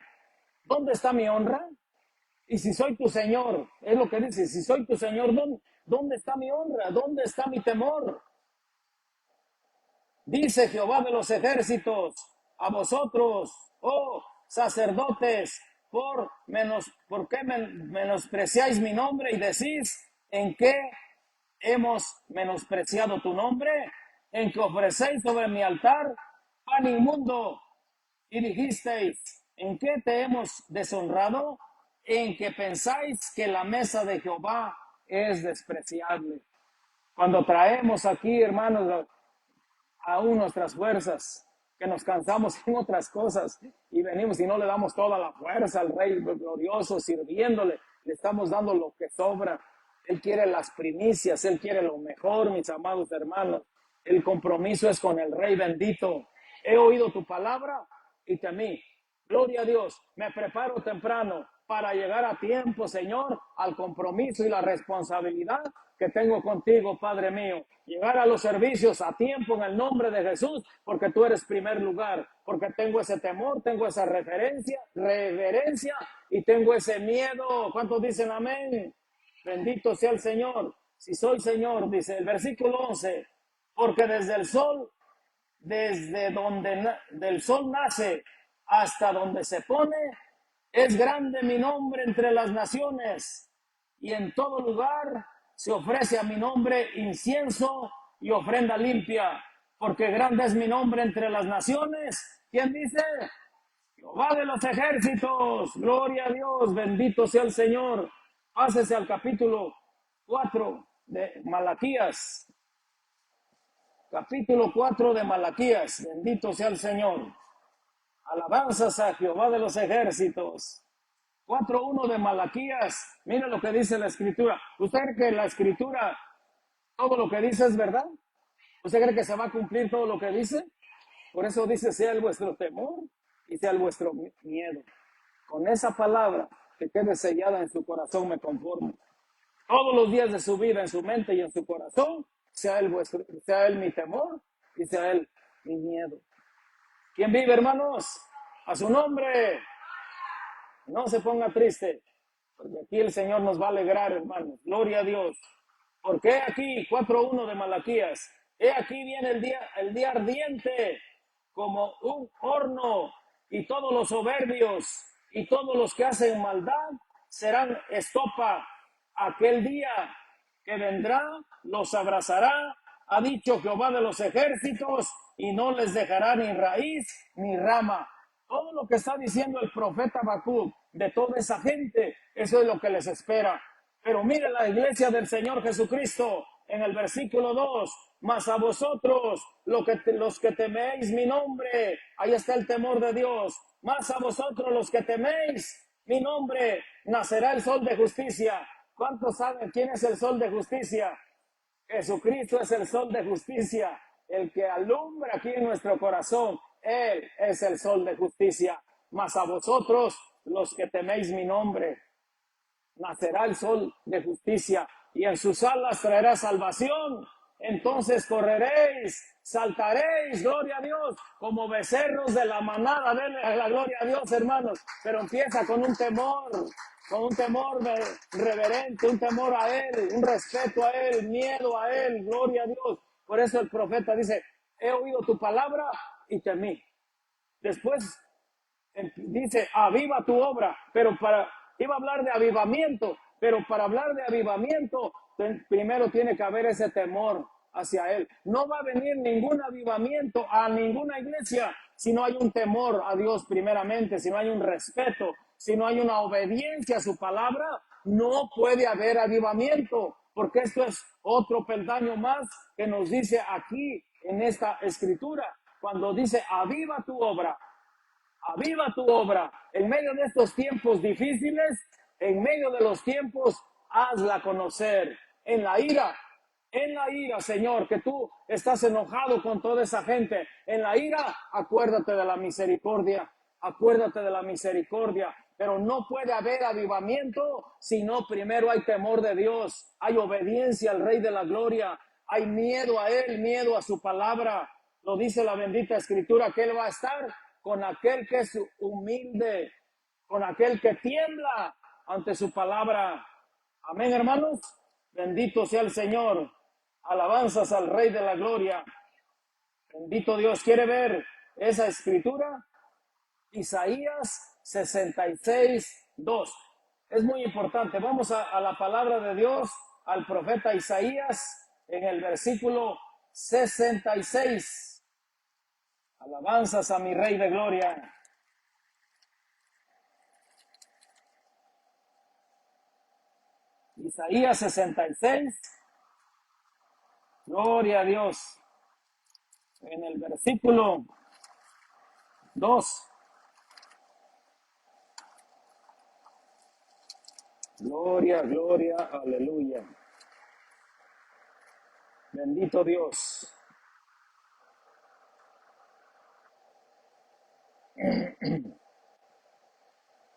¿dónde está mi honra? Y si soy tu Señor, es lo que dice, si soy tu Señor, ¿dónde está mi honra? ¿Dónde está mi temor? Dice Jehová de los ejércitos, a vosotros, oh sacerdotes, ¿por qué menospreciáis mi nombre y decís, ¿en qué hemos menospreciado tu nombre? En que ofrecéis sobre mi altar pan inmundo. Y dijisteis, ¿en qué te hemos deshonrado? En que pensáis que la mesa de Jehová es despreciable. Cuando traemos aquí, hermanos, aún nuestras fuerzas, que nos cansamos en otras cosas y venimos y no le damos toda la fuerza al Rey glorioso sirviéndole, le estamos dando lo que sobra. Él quiere las primicias, Él quiere lo mejor, mis amados hermanos. El compromiso es con el Rey bendito. He oído tu palabra y temí. Gloria a Dios, me preparo temprano para llegar a tiempo, Señor, al compromiso y la responsabilidad que tengo contigo, Padre mío. Llegar a los servicios a tiempo en el nombre de Jesús, porque tú eres primer lugar, porque tengo ese temor, tengo esa reverencia y tengo ese miedo. ¿Cuántos dicen amén? Bendito sea el Señor. Si soy Señor, dice el versículo 11, porque desde donde del sol nace hasta donde se pone, es grande mi nombre entre las naciones, y en todo lugar se ofrece a mi nombre incienso y ofrenda limpia, porque grande es mi nombre entre las naciones. ¿Quién dice? Jehová de los ejércitos. Gloria a Dios, bendito sea el Señor. Pásese al capítulo 4 de Malaquías. Capítulo 4 de Malaquías, bendito sea el Señor. Alabanzas a Jehová de los ejércitos. 4:1 de Malaquías. Mira lo que dice la Escritura. ¿Usted cree que la Escritura, todo lo que dice es verdad? ¿Usted cree que se va a cumplir todo lo que dice? Por eso dice, sea el vuestro temor y sea el vuestro miedo. Con esa palabra que quede sellada en su corazón me conformo. todos los días de su vida en su mente y en su corazón, sea él mi temor y sea él mi miedo. ¿Quién vive, hermanos? A su nombre. No se ponga triste, porque aquí el Señor nos va a alegrar, hermanos. Gloria a Dios. Porque he aquí, 4:1 de Malaquías, he aquí viene el día ardiente como un horno, y todos los soberbios y todos los que hacen maldad serán estopa. Aquel día que vendrá los abrazará, ha dicho Jehová de los ejércitos, y no les dejará ni raíz ni rama. Todo lo que está diciendo el profeta Habacuc de toda esa gente, eso es lo que les espera. Pero mire la iglesia del Señor Jesucristo en el versículo 2, mas a vosotros, los que teméis mi nombre, ahí está el temor de Dios, mas a vosotros los que teméis mi nombre, nacerá el sol de justicia. ¿Cuántos saben quién es el sol de justicia? Jesucristo es el sol de justicia, el que alumbra aquí en nuestro corazón. Él es el sol de justicia. Mas a vosotros, los que teméis mi nombre, nacerá el sol de justicia, y en sus alas traerá salvación. Entonces correréis, saltaréis, gloria a Dios, como becerros de la manada. Denle la gloria a Dios, hermanos. Pero empieza con un temor reverente, un temor a Él, un respeto a Él, miedo a Él, gloria a Dios. Por eso el profeta dice, he oído tu palabra y temí. Después dice, aviva tu obra, pero iba a hablar de avivamiento, pero para hablar de avivamiento, primero tiene que haber ese temor hacia Él. No va a venir ningún avivamiento a ninguna iglesia si no hay un temor a Dios primeramente, si no hay un respeto, si no hay una obediencia a su palabra, no puede haber avivamiento, porque esto es otro peldaño más que nos dice aquí en esta escritura, cuando dice, aviva tu obra. Aviva tu obra en medio de estos tiempos difíciles, en medio de los tiempos, hazla conocer. En la ira, Señor, que tú estás enojado con toda esa gente. En la ira, acuérdate de la misericordia, Pero no puede haber avivamiento si no primero hay temor de Dios, hay obediencia al Rey de la Gloria, hay miedo a Él, miedo a su palabra. Lo dice la bendita Escritura, que Él va a estar con aquel que es humilde, con aquel que tiembla ante su palabra. Amén, hermanos. Bendito sea el Señor. Alabanzas al Rey de la Gloria. Bendito Dios. ¿Quiere ver esa escritura? Isaías 66:2. Es muy importante. Vamos a la palabra de Dios, al profeta Isaías, en el versículo 66. Alabanzas a mi Rey de Gloria. Isaías 66. Gloria a Dios. En el versículo 2. Gloria, gloria, aleluya. Bendito Dios.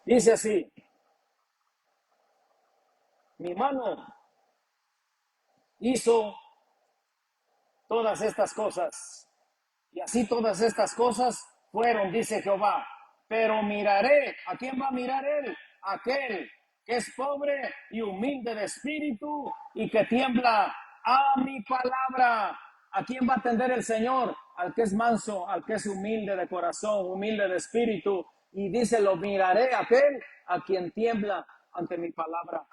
Dice así, mi mano hizo todas estas cosas, y así todas estas cosas fueron, dice Jehová. Pero miraré, ¿a quién va a mirar Él? Aquel que es pobre y humilde de espíritu y que tiembla a mi palabra. ¿A quién va a atender el Señor? Al que es manso, al que es humilde de corazón, humilde de espíritu. Y dice, lo miraré a aquel a quien tiembla ante mi palabra.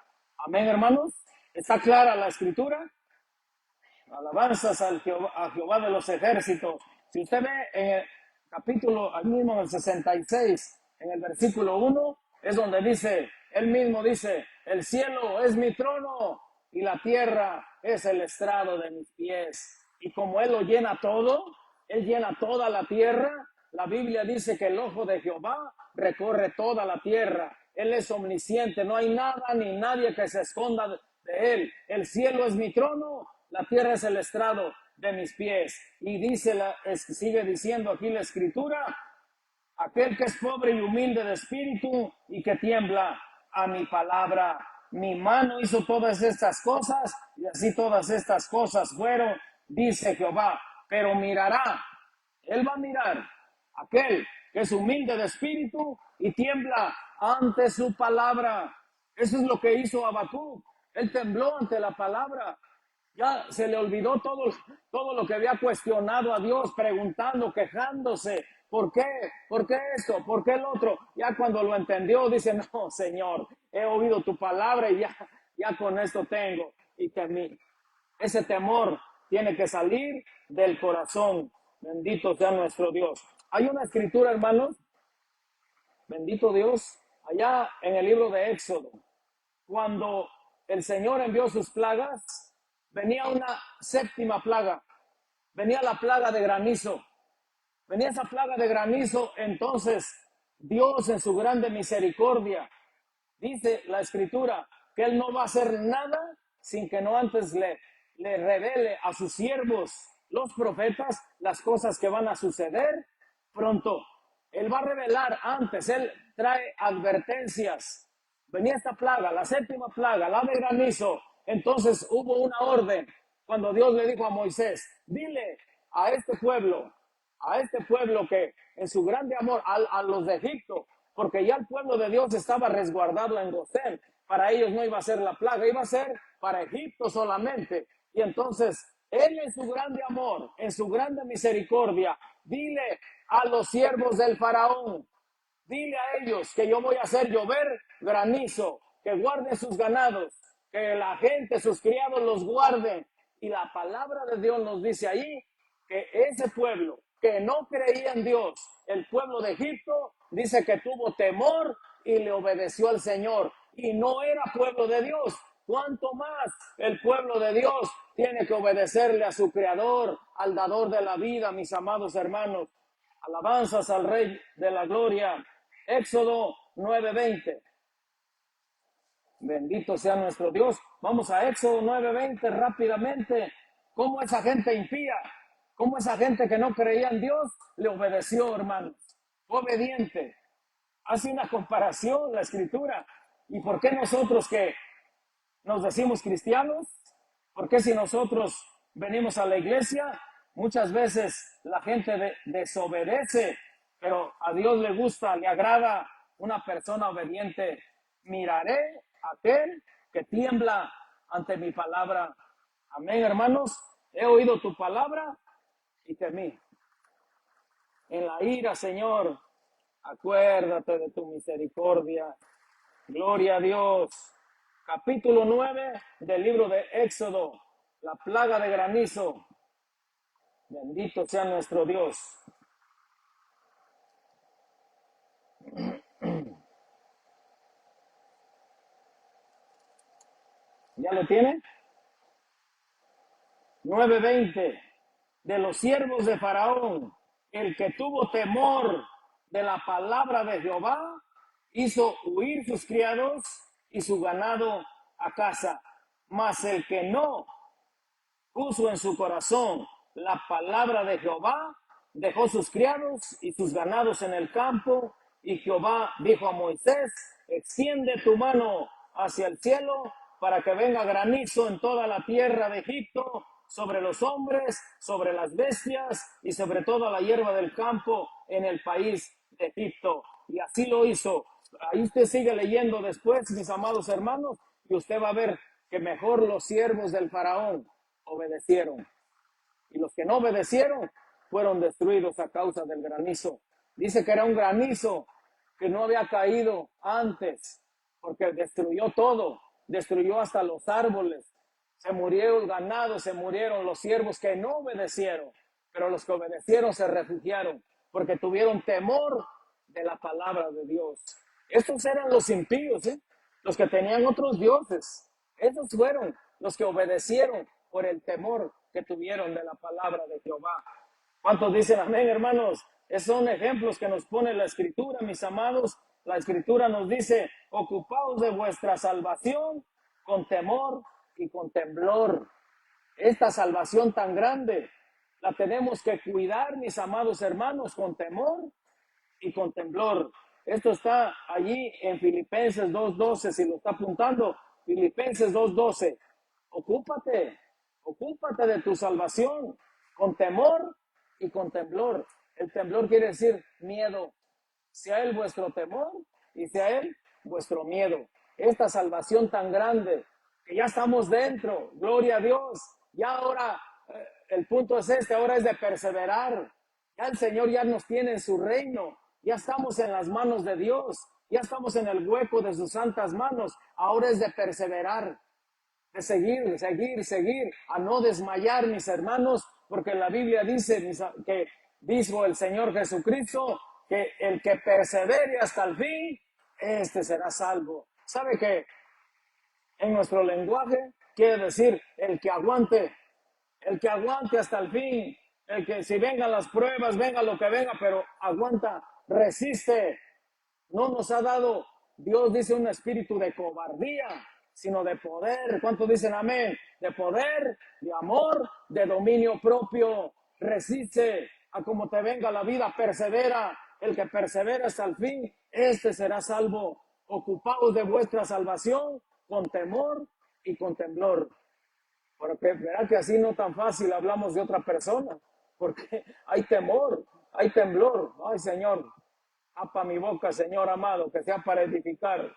Amén, hermanos. ¿Está clara la escritura? Alabanzas a Jehová de los ejércitos. Si usted ve en el capítulo, al mismo en el 66, en el versículo 1, es donde dice, él mismo dice, el cielo es mi trono y la tierra es el estrado de mis pies. Y como Él lo llena todo, Él llena toda la tierra. La Biblia dice que el ojo de Jehová recorre toda la tierra. Él es omnisciente, no hay nada ni nadie que se esconda de Él. El cielo es mi trono, la tierra es el estrado de mis pies. Y dice, sigue diciendo aquí la escritura, aquel que es pobre y humilde de espíritu y que tiembla a mi palabra. mi mano hizo todas estas cosas y así todas estas cosas fueron, dice Jehová. Pero mirará, él va a mirar aquel que es humilde de espíritu y tiembla ante su palabra. Eso es lo que hizo Habacuc. Él tembló ante la palabra. Ya se le olvidó todo lo que había cuestionado a Dios, preguntando, quejándose. ¿Por qué? ¿Por qué esto? ¿Por qué el otro? Ya cuando lo entendió, dice, no, Señor, he oído tu palabra y ya con esto tengo. Y temí. Ese temor tiene que salir del corazón. Bendito sea nuestro Dios. Hay una escritura, hermanos, bendito Dios, allá en el libro de Éxodo, cuando el Señor envió sus plagas, venía una séptima plaga, venía la plaga de granizo, venía esa plaga de granizo. Entonces Dios en su grande misericordia, dice la escritura, que Él no va a hacer nada sin que no antes le revele a sus siervos, los profetas, las cosas que van a suceder pronto. Él va a revelar antes, Él trae advertencias. Venía esta plaga, la séptima plaga, la de granizo. Entonces hubo una orden cuando Dios le dijo a Moisés, dile a este pueblo que en su grande amor, a los de Egipto, porque ya el pueblo de Dios estaba resguardado en Gosén. Para ellos no iba a ser la plaga, iba a ser para Egipto solamente. Y entonces, Él en su grande amor, en su grande misericordia, dile a los siervos del faraón, dile a ellos que yo voy a hacer llover granizo, que guarden sus ganados, que la gente, sus criados los guarden. Y la palabra de Dios nos dice ahí que ese pueblo que no creía en Dios, el pueblo de Egipto, dice que tuvo temor y le obedeció al Señor. Y no era pueblo de Dios. ¿Cuánto más el pueblo de Dios tiene que obedecerle a su Creador, al dador de la vida, mis amados hermanos? Alabanzas al Rey de la Gloria. Éxodo 9:20. Bendito sea nuestro Dios. Vamos a Éxodo 9:20 rápidamente. ¿Cómo esa gente impía, cómo esa gente que no creía en Dios le obedeció, hermanos? Fue obediente. Hace una comparación la Escritura. ¿Y por qué nosotros que nos decimos cristianos? ¿Por qué si nosotros venimos a la iglesia, muchas veces la gente desobedece, pero a Dios le gusta, le agrada una persona obediente? Miraré a aquel que tiembla ante mi palabra. Amén, hermanos. He oído tu palabra y temí. En la ira, Señor, acuérdate de tu misericordia. Gloria a Dios. Capítulo 9 del libro de Éxodo, la plaga de granizo. Bendito sea nuestro Dios. ¿Ya lo tiene? 9:20. De los siervos de Faraón, el que tuvo temor de la palabra de Jehová, hizo huir sus criados y su ganado a casa. Mas el que no puso en su corazón la palabra de Jehová, dejó sus criados y sus ganados en el campo. Y Jehová dijo a Moisés, extiende tu mano hacia el cielo para que venga granizo en toda la tierra de Egipto, sobre los hombres, sobre las bestias y sobre toda la hierba del campo en el país de Egipto. Y así lo hizo. Ahí usted sigue leyendo después, mis amados hermanos, y usted va a ver que mejor los siervos del faraón obedecieron. Y los que no obedecieron fueron destruidos a causa del granizo. Dice que era un granizo que no había caído antes, porque destruyó todo, destruyó hasta los árboles. Se murió el ganado, se murieron los siervos que no obedecieron, pero los que obedecieron se refugiaron, porque tuvieron temor de la palabra de Dios. Estos eran los impíos, los que tenían otros dioses. Esos fueron los que obedecieron por el temor que tuvieron de la palabra de Jehová. ¿Cuántos dicen amén, hermanos? Esos son ejemplos que nos pone la Escritura, mis amados. La Escritura nos dice, ocupaos de vuestra salvación con temor y con temblor. Esta salvación tan grande la tenemos que cuidar, mis amados hermanos, con temor y con temblor. Esto está allí en Filipenses 2:12, si lo está apuntando, Filipenses 2:12. Ocúpate de tu salvación con temor y con temblor. El temblor quiere decir miedo. Sea Él vuestro temor y sea Él vuestro miedo. Esta salvación tan grande, que ya estamos dentro, gloria a Dios. Ya ahora, el punto es este, ahora es de perseverar. Ya el Señor ya nos tiene en su reino. Ya estamos en las manos de Dios. Ya estamos en el hueco de sus santas manos. Ahora es de perseverar, de seguir, a no desmayar, mis hermanos, porque la Biblia dice que dijo el Señor Jesucristo que el que persevere hasta el fin, este será salvo. ¿Sabe qué? En nuestro lenguaje quiere decir el que aguante hasta el fin, el que si vengan las pruebas, venga lo que venga, pero aguanta, resiste. No nos ha dado, Dios dice, un espíritu de cobardía, sino de poder. ¿Cuántos dicen amén? De poder, de amor, de dominio propio. Resiste a como te venga la vida, persevera. El que persevera hasta el fin, este será salvo. Ocupaos de vuestra salvación con temor y con temblor. Porque verá que así no tan fácil hablamos de otra persona, porque hay temor, hay temblor. Ay, Señor, tapa mi boca, Señor amado, que sea para edificar.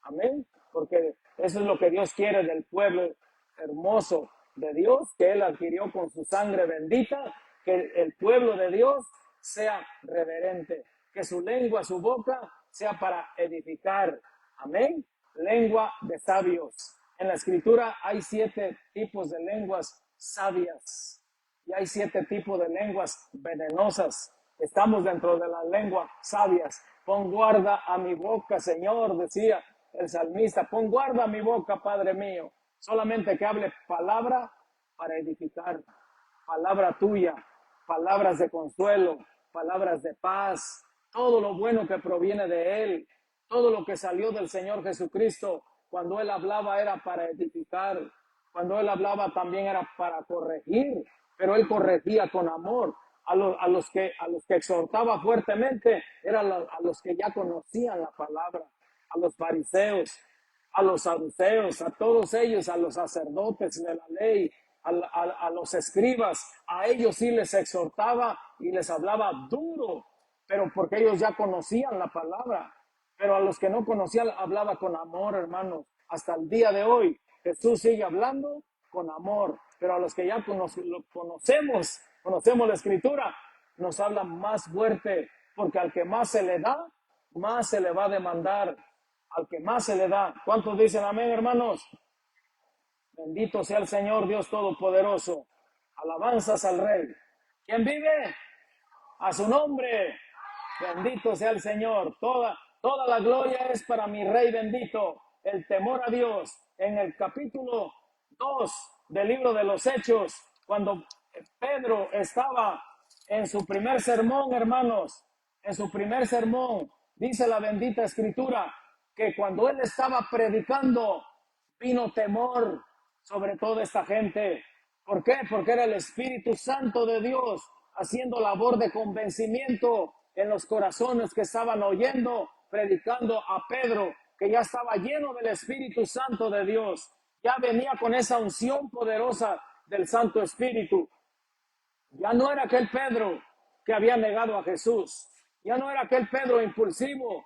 Amén. Porque eso es lo que Dios quiere del pueblo hermoso de Dios, que Él adquirió con su sangre bendita, que el pueblo de Dios sea reverente, que su lengua, su boca sea para edificar. Amén. Lengua de sabios. En la escritura hay 7 tipos de lenguas sabias y hay 7 tipos de lenguas venenosas. Estamos dentro de las lenguas sabias. Pon guarda a mi boca, Señor, decía el salmista. Pon guarda a mi boca, Padre mío. Solamente que hable palabra para edificar. Palabra tuya, palabras de consuelo, palabras de paz. Todo lo bueno que proviene de Él. Todo lo que salió del Señor Jesucristo. Cuando Él hablaba era para edificar. Cuando Él hablaba también era para corregir. Pero Él corregía con amor. A los que exhortaba fuertemente eran a los que ya conocían la palabra, a los fariseos, a los saduceos, a todos ellos, a los sacerdotes de la ley, a los escribas, a ellos sí les exhortaba y les hablaba duro, pero porque ellos ya conocían la palabra. Pero a los que no conocían hablaba con amor, hermanos. Hasta el día de hoy Jesús sigue hablando con amor, pero a los que ya conocemos la escritura, nos habla más fuerte, porque al que más se le da, más se le va a demandar. Al que más se le da. ¿Cuántos dicen amén, hermanos? Bendito sea el Señor Dios Todopoderoso. Alabanzas al Rey. ¿Quién vive? A su nombre. Bendito sea el Señor. Toda la gloria es para mi Rey bendito. El temor a Dios. En el capítulo 2 del libro de los Hechos, cuando Pedro estaba en su primer sermón, hermanos, en su primer sermón, dice la bendita escritura, que cuando él estaba predicando, vino temor sobre toda esta gente. ¿Por qué? Porque era el Espíritu Santo de Dios haciendo labor de convencimiento en los corazones que estaban oyendo, predicando a Pedro, que ya estaba lleno del Espíritu Santo de Dios. Ya venía con esa unción poderosa del Santo Espíritu. Ya no era aquel Pedro que había negado a Jesús. Ya no era aquel Pedro impulsivo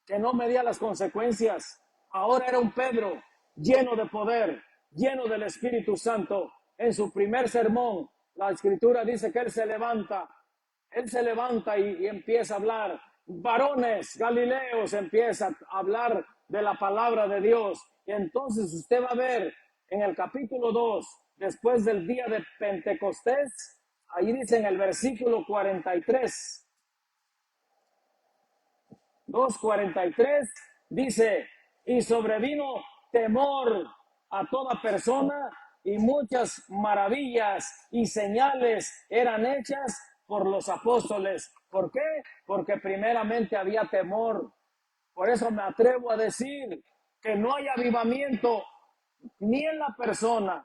que no medía las consecuencias. Ahora era un Pedro lleno de poder, lleno del Espíritu Santo. En su primer sermón, la Escritura dice que él se levanta y empieza a hablar. Varones galileos, empieza a hablar de la palabra de Dios. Y entonces usted va a ver en el capítulo 2, después del día de Pentecostés, ahí dice en el versículo 43, 2:43, dice, y sobrevino temor a toda persona y muchas maravillas y señales eran hechas por los apóstoles. ¿Por qué? Porque primeramente había temor. Por eso me atrevo a decir que no hay avivamiento ni en la persona,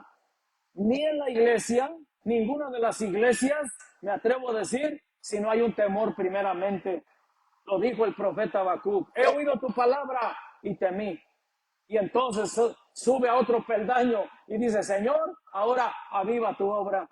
ni en la iglesia, ninguna de las iglesias, me atrevo a decir, si no hay un temor primeramente. Lo dijo el profeta Habacuc, he oído tu palabra y temí. Y entonces sube a otro peldaño y dice, Señor, ahora aviva tu obra.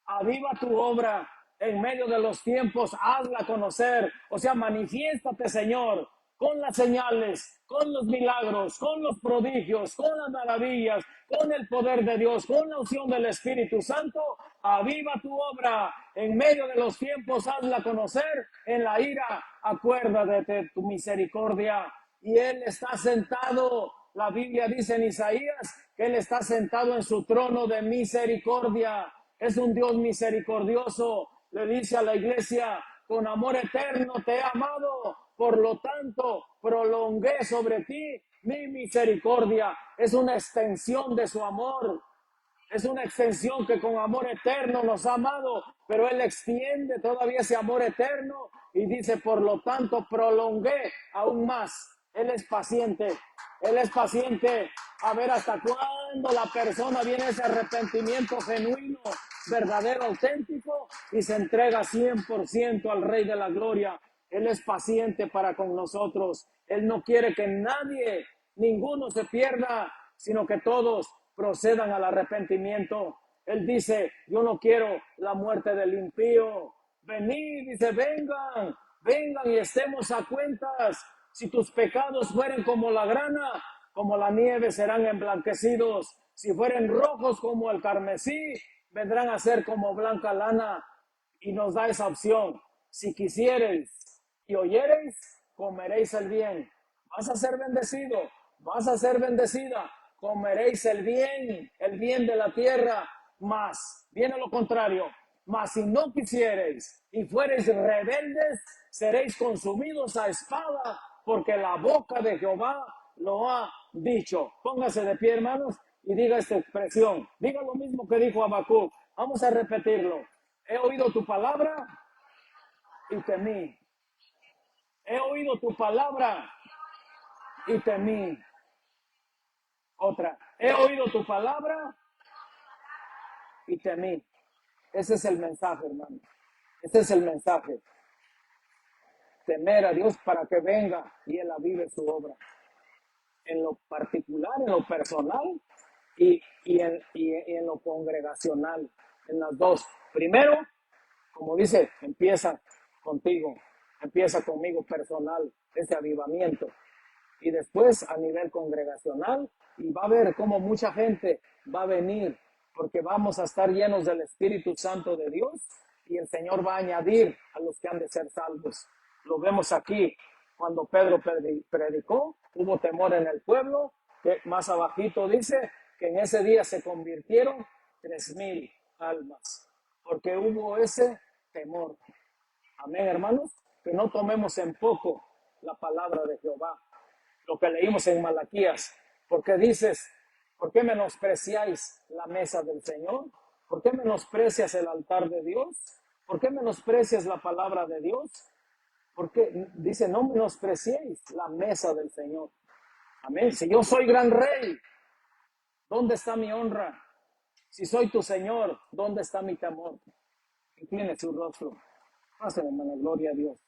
Aviva tu obra en medio de los tiempos, hazla conocer. O sea, manifiéstate, Señor, con las señales, con los milagros, con los prodigios, con las maravillas, con el poder de Dios, con la unción del Espíritu Santo. Aviva tu obra en medio de los tiempos, hazla conocer. En la ira, acuérdate de tu misericordia. Y Él está sentado. La Biblia dice en Isaías que Él está sentado en su trono de misericordia. Es un Dios misericordioso. Le dice a la iglesia, con amor eterno te he amado, por lo tanto prolongué sobre ti mi misericordia. Es una extensión de su amor. Es una extensión que con amor eterno nos ha amado, pero Él extiende todavía ese amor eterno y dice, por lo tanto, prolongué aún más. Él es paciente. Él es paciente a ver hasta cuándo la persona viene a ese arrepentimiento genuino, verdadero, auténtico y se entrega 100% al Rey de la Gloria. Él es paciente para con nosotros. Él no quiere que nadie, ninguno se pierda, sino que todos procedan al arrepentimiento. Él dice, yo no quiero la muerte del impío. Venid, dice, vengan, vengan y estemos a cuentas. Si tus pecados fueren como la grana, como la nieve serán emblanquecidos. Si fueren rojos como el carmesí, vendrán a ser como blanca lana. Y nos da esa opción. Si quisiereis y oyereis, comeréis el bien. Vas a ser bendecido, vas a ser bendecida. Comeréis el bien de la tierra. Mas, viene lo contrario. Mas si no quisiereis y fuereis rebeldes, seréis consumidos a espada, porque la boca de Jehová lo ha dicho. Póngase de pie, hermanos, y diga esta expresión. Diga lo mismo que dijo Habacuc. Vamos a repetirlo. He oído tu palabra y temí. He oído tu palabra y temí. Otra. He oído tu palabra y temí. Ese es el mensaje, hermano. Ese es el mensaje. Temer a Dios para que venga y Él avive su obra. En lo particular, en lo personal y en lo congregacional. En las dos. Primero, como dice, empieza contigo. Empieza conmigo personal, ese avivamiento. Y después a nivel congregacional, y va a ver cómo mucha gente va a venir, porque vamos a estar llenos del Espíritu Santo de Dios, y el Señor va a añadir a los que han de ser salvos. Lo vemos aquí, cuando Pedro predicó, hubo temor en el pueblo, que más abajito dice que en ese día se convirtieron 3,000 almas, porque hubo ese temor. Amén, hermanos, que no tomemos en poco la palabra de Jehová. Lo que leímos en Malaquías, porque dices, ¿por qué menospreciáis la mesa del Señor? ¿Por qué menosprecias el altar de Dios? ¿Por qué menosprecias la palabra de Dios? Porque dice, no menospreciéis la mesa del Señor. Amén. Si yo soy gran rey, ¿dónde está mi honra? Si soy tu Señor, ¿dónde está mi temor? Incline su rostro. Pásenme, hermano, gloria a Dios.